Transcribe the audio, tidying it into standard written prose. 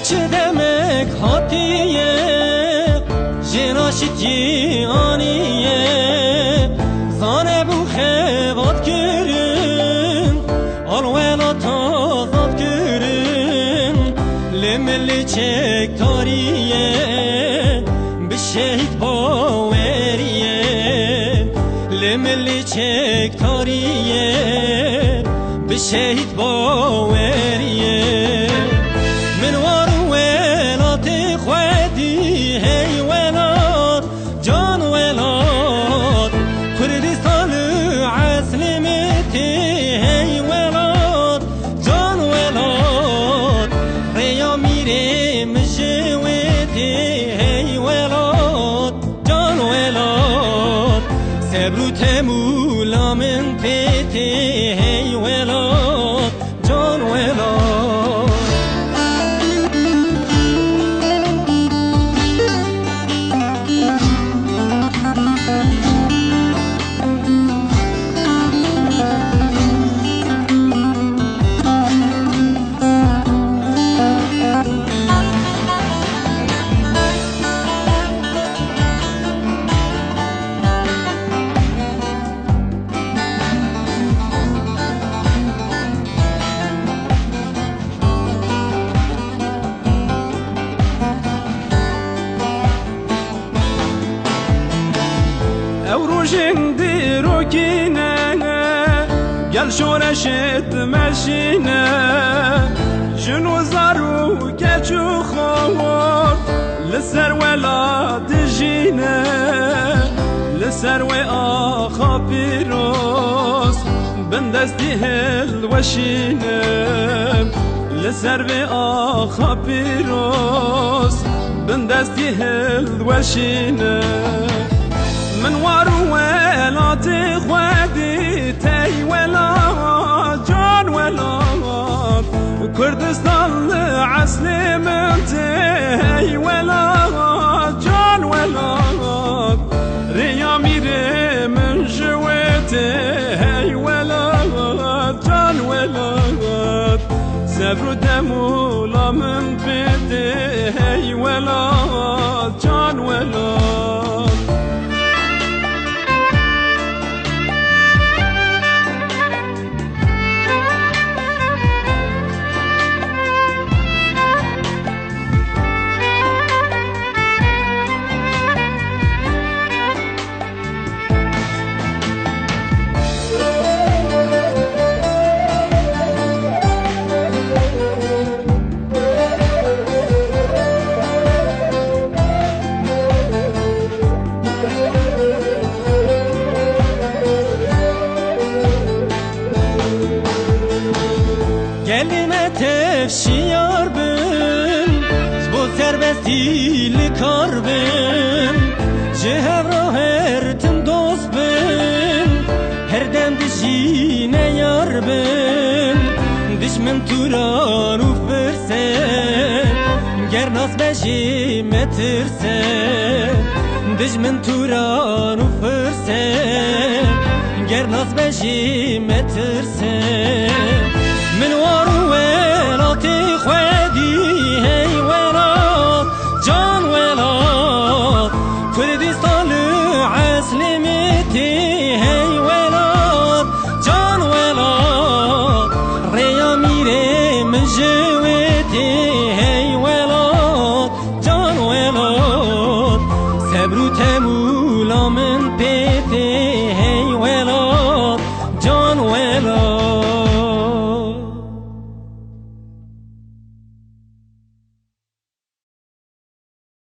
چه دمک هاتیه جناشت جیانیه زانه بو خواد کرن آلویلا تازاد کرن لملی چک تاریه به شهید باوریه لملی چک تاریه به شهید باوریه من وارو ولات خودی هی ولات جان ولات کردستان عسلمتی هی ولات جان ولات ریا میره مجویتی هی ولات جان ولات سبرو تمولا من پیتی هی ولات جان ولات جندي روكينا قال شورشت ماشينا جنو زارو كاتشو خوار لسر ولا تجينا لسر وآخا بيروس بندستي هل وشينا لسر وآخا بيروس بندستي هل وشينا من وارو ولا تخوادي تاي ولا جان ولا كردستان عسلي من تاي ولا جان ولا ريا ميري من جويتي هاي ولا جان ولا سبرو دمولا من بيتي هاي ولا جان ولا گلمه تفشیار بن بو سربستی لکار بن جهر را هرتن دوست بن هر دم دشینه یار بن دشمن تو را رو فرسه گرناس بشی مترسه دشمن تو را رو فرسه گرناس بشی مترسه من وارو ولات خوادي هي ولات جان ولات كردستان عسلمتي هي ولات جان ولات ريا ميري من جويتي هي ولات جان ولات سبرو تمولا من بيتي